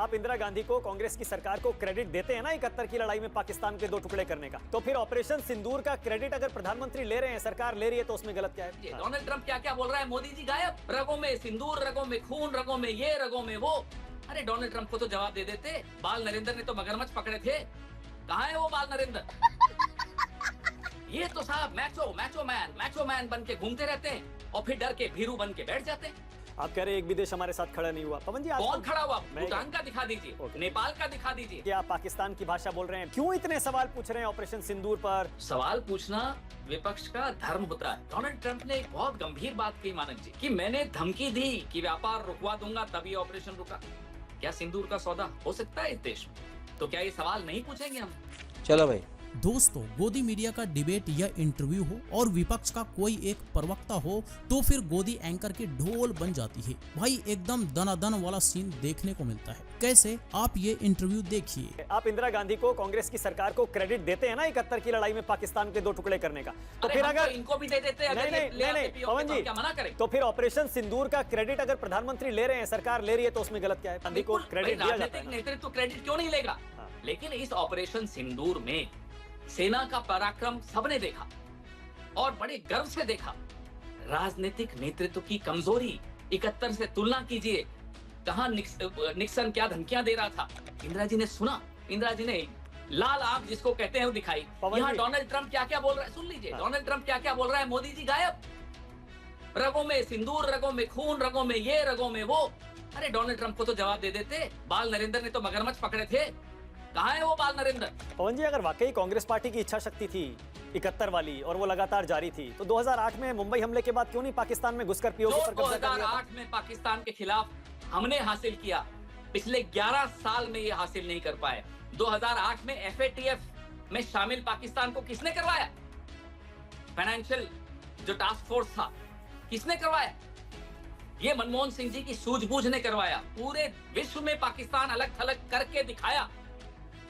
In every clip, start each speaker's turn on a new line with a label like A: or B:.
A: आप इंदिरा गांधी को, कांग्रेस की सरकार को क्रेडिट देते हैं ना 71 की लड़ाई में पाकिस्तान के 2 टुकड़े करने का, तो फिर ऑपरेशन सिंदूर का क्रेडिट अगर प्रधानमंत्री ले रहे हैं, सरकार ले रही है, तो उसमें गलत क्या है?
B: डोनाल्ड ट्रंप क्या क्या बोल रहा है, मोदी जी गायब, रगों में सिंदूर, रगों में खून, रगों में ये, रगों में वो। अरे डोनाल्ड ट्रंप को तो जवाब दे देते। बाल नरेंद्र ने तो मगरमच्छ पकड़े थे, कहाँ है वो बाल नरेंद्र? ये तो साहब मैचो मैन बन के घूमते रहते हैं और फिर डर के भीरू बन के बैठ जाते हैं।
A: आप कह रहे हैं एक भी देश हमारे साथ खड़ा नहीं हुआ। पवन जी,
B: कौन खड़ा हुआ? भूटान का दिखा दीजिए, नेपाल का दिखा दीजिए।
A: क्या आप पाकिस्तान की भाषा बोल रहे हैं? क्यों इतने सवाल पूछ रहे हैं ऑपरेशन सिंदूर पर?
B: सवाल पूछना विपक्ष का धर्म होता है। डोनाल्ड ट्रंप ने एक बहुत गंभीर बात कही मानक जी, कि मैंने धमकी दी कि व्यापार रुकवा दूंगा, तब ये ऑपरेशन रुका। क्या सिंदूर का सौदा हो सकता है इस देश में? तो क्या ये सवाल नहीं पूछेंगे हम?
C: चलो भाई।
D: दोस्तों, गोदी मीडिया का डिबेट या इंटरव्यू हो और विपक्ष का कोई एक प्रवक्ता हो तो फिर गोदी एंकर की ढोल बन जाती है। भाई एकदम दनादन वाला सीन देखने को मिलता है। कैसे? आप ये इंटरव्यू देखिए।
A: आप इंदिरा गांधी को, कांग्रेस की सरकार को क्रेडिट देते हैं ना 71 की लड़ाई में पाकिस्तान के 2 टुकड़े करने का, तो फिर अगर
B: इनको भी दे देते हैं,
A: नहीं पवन जी,
B: क्या मना करें?
A: तो फिर ऑपरेशन सिंदूर का क्रेडिट अगर प्रधानमंत्री ले रहे हैं, सरकार ले रही है, तो उसमें गलत क्या है? गांधी को क्रेडिट दिया जाता है।
B: नेतृत्व क्रेडिट क्यों नहीं लेगा? लेकिन इस ऑपरेशन सिंदूर में सेना का पराक्रम सबने देखा और बड़े गर्व से देखा। राजनीतिक नेतृत्व की कमजोरी 71 से तुलना कीजिए। कहां निक्सन क्या धमकियां दे रहा था, इंदिरा जी ने सुना। इंदिरा जी ने लाल आंख जिसको कहते हैं वो दिखाई। यहाँ डोनाल्ड ट्रंप क्या क्या बोल रहा है सुन लीजिए। डोनाल्ड ट्रंप क्या क्या बोल रहा है, मोदी जी गायब, रगों में सिंदूर, रगों में खून, रगों में ये, रगों में वो। अरे डोनाल्ड ट्रंप को तो जवाब दे देते। बाल नरेंद्र ने तो मगरमच्छ पकड़े थे, कहाँ है वो बाल नरेंद्र?
A: पवन जी, अगर वाकई कांग्रेस पार्टी की इच्छा शक्ति थी 71 वाली और वो लगातार जारी थी, तो 2008 में मुंबई हमले के बाद क्यों नहीं पाकिस्तान में घुसकर पीओके पर कब्जा कर लिया?
B: 2008 में पाकिस्तान के खिलाफ हमने हासिल किया, पिछले 11 साल में ये हासिल नहीं कर पाए। 2008 में FATF में शामिल पाकिस्तान को किसने करवाया? फाइनेंशियल जो टास्क फोर्स था, किसने करवाया? ये मनमोहन सिंह जी की सूझबूझ ने करवाया। पूरे विश्व में पाकिस्तान अलग थलग करके दिखाया।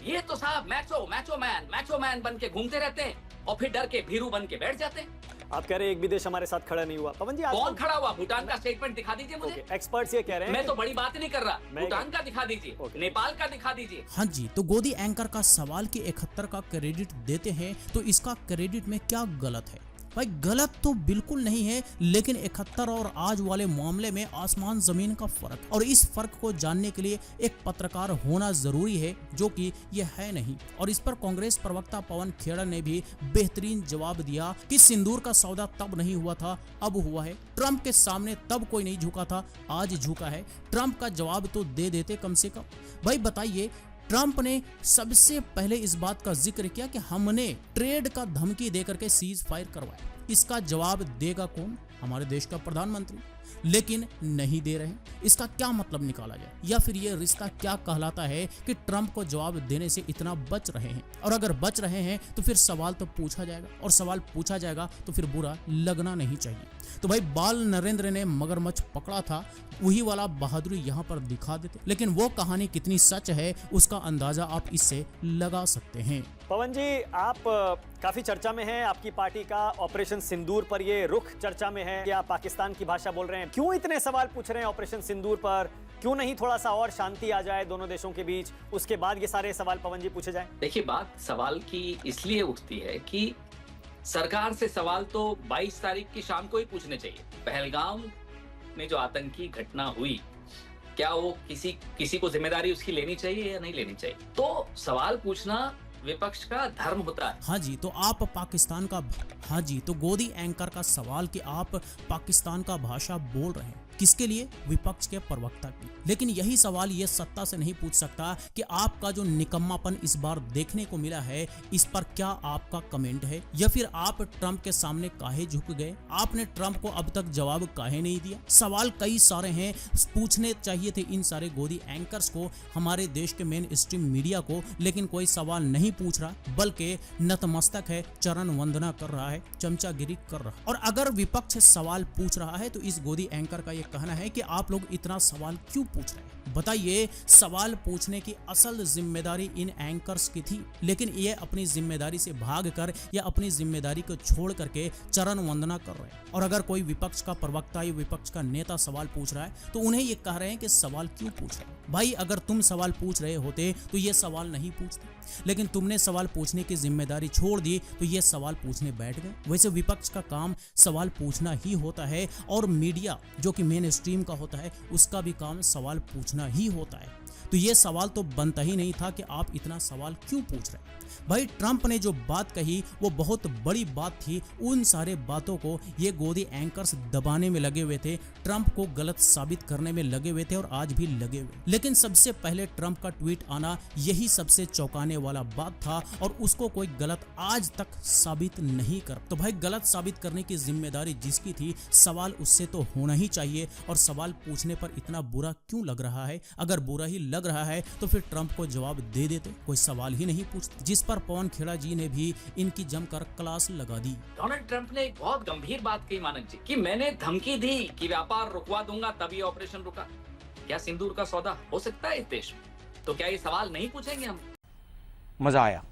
B: ये तो साहब मैचो मैन बन के घूमते रहते हैं और फिर डर के भीरू बन के बैठ जाते हैं।
A: आप कह रहे हैं एक भी देश हमारे साथ खड़ा नहीं हुआ। पवन जी,
B: कौन खड़ा हुआ? भूटान का स्टेटमेंट दिखा दीजिए मुझे।
A: एक्सपर्ट्स ये कह रहे हैं।
B: मैं तो बड़ी बात नहीं कर रहा। भूटान का दिखा दीजिए, नेपाल का दिखा दीजिए।
D: हाँ जी, तो गोदी एंकर का सवाल कि 71 का क्रेडिट देते हैं, तो इसका क्रेडिट में क्या गलत है? भाई गलत तो बिल्कुल नहीं है, लेकिन 71 और आज वाले मामले में आसमान जमीन का फर्क, और इस फर्क को जानने के लिए एक पत्रकार होना जरूरी है, जो कि ये है नहीं। और इस पर कांग्रेस प्रवक्ता पवन खेड़ा ने भी बेहतरीन जवाब दिया कि सिंदूर का सौदा तब नहीं हुआ था, अब हुआ है। ट्रंप के सामने तब कोई नहीं झुका था, आज झुका है। ट्रंप का जवाब तो दे देते कम से कम। भाई बताइए, ट्रंप ने सबसे पहले इस बात का जिक्र किया कि हमने ट्रेड का धमकी देकर के सीज फायर करवाया। इसका जवाब देगा कौन? हमारे देश का प्रधानमंत्री। लेकिन नहीं दे रहे। इसका क्या मतलब निकाला जाए, या फिर ये रिश्ता क्या कहलाता है कि ट्रंप को जवाब देने से इतना बच रहे हैं? और अगर बच रहे हैं तो फिर सवाल तो पूछा जाएगा, और सवाल पूछा जाएगा तो फिर बुरा लगना नहीं चाहिए। तो भाई बाल नरेंद्र ने मगरमच्छ पकड़ा था, वही वाला बहादुरी यहाँ पर दिखा देते। लेकिन वो कहानी कितनी सच है उसका अंदाजा आप इससे लगा सकते हैं।
A: पवन जी, आप काफी चर्चा में हैं, आपकी पार्टी का ऑपरेशन सिंदूर पर ये रुख चर्चा में है कि आप पाकिस्तान की भाषा बोल रहे हैं। क्यों इतने सवाल पूछ रहे हैं ऑपरेशन सिंदूर पर? क्यों नहीं थोड़ा सा और शांति आ जाए दोनों देशों के बीच, उसके बाद ये सारे सवाल पवन जी पूछे जाए?
B: देखिए, बात सवाल की इसलिए उठती है कि सरकार से सवाल तो 22 तारीख की शाम को ही पूछने चाहिए। पहलगाम में जो आतंकी घटना हुई, क्या वो किसी को जिम्मेदारी उसकी लेनी चाहिए या नहीं लेनी चाहिए? तो सवाल पूछना विपक्ष का धर्म होता है।
D: हाँ जी, तो आप पाकिस्तान का, हाँ जी, तो गोदी एंकर का सवाल कि आप पाकिस्तान का भाषा बोल रहे हैं, किसके लिए? विपक्ष के प्रवक्ता की। लेकिन यही सवाल ये सत्ता से नहीं पूछ सकता कि आपका जो निकम्मापन इस बार देखने को मिला है, इस पर क्या आपका कमेंट है, या फिर आप ट्रंप के सामने काहे झुक गए? आपने ट्रंप को अब तक जवाब काहे नहीं दिया? सवाल कई सारे हैं, पूछने चाहिए थे इन सारे गोदी एंकर्स को, हमारे देश के मेन स्ट्रीम मीडिया को, लेकिन कोई सवाल नहीं पूछ रहा, बल्कि नतमस्तक है, चरण वंदना कर रहा है, चमचागिरी कर रहा है। और अगर विपक्ष सवाल पूछ रहा है तो इस गोदी एंकर का कहना है कि आप लोग इतना सवाल क्यों पूछ रहे हैं? बताइए, सवाल पूछने की असल जिम्मेदारी इन एंकर्स की थी, लेकिन ये अपनी जिम्मेदारी से भागकर या अपनी जिम्मेदारी को छोड़ करके चरण वंदना कर रहे हैं। और अगर कोई विपक्ष का प्रवक्ता या विपक्ष का नेता सवाल पूछ रहा है तो उन्हें ये कह रहे हैं कि सवाल क्यों पूछ रहे हैं। भाई अगर तुम सवाल पूछ रहे होते तो ये सवाल नहीं पूछते, लेकिन तुमने सवाल पूछने की जिम्मेदारी छोड़ दी तो ये सवाल पूछने बैठ गए। वैसे विपक्ष का काम सवाल पूछना ही होता है और मीडिया जो कि मेन स्ट्रीम का होता है उसका भी काम सवाल पूछना ही होता है। तो ये सवाल तो बनता ही नहीं था कि आप इतना सवाल क्यों पूछ रहे हैं। भाई ट्रंप ने जो बात कही वो बहुत बड़ी बात थी। उन सारे बातों को ये गोदी एंकर्स दबाने में लगे हुए थे, ट्रंप को गलत साबित करने में लगे हुए थे और आज भी लगे हुए। लेकिन सबसे पहले ट्रंप का ट्वीट आना यही सबसे चौंकाने वाला बात था और उसको कोई गलत आज तक साबित नहीं कर। तो भाई गलत साबित करने की जिम्मेदारी जिसकी थी, सवाल उससे तो होना ही चाहिए। और सवाल पूछने पर इतना बुरा क्यों लग रहा है? अगर बुरा ही लग रहा है तो फिर ट्रंप को जवाब दे देते, कोई सवाल ही नहीं पूछते। जिस पर पवन खेड़ा जी ने भी इनकी जमकर क्लास लगा दी।
B: डोनाल्ड ट्रंप ने एक बहुत गंभीर बात कही मानक जी कि मैंने धमकी दी कि व्यापार रुकवा दूंगा तभी ऑपरेशन रुका। क्या सिंदूर का सौदा हो सकता है इस देश में? तो क्या ये सवाल नहीं पूछेंगे हम?
C: मजा आया।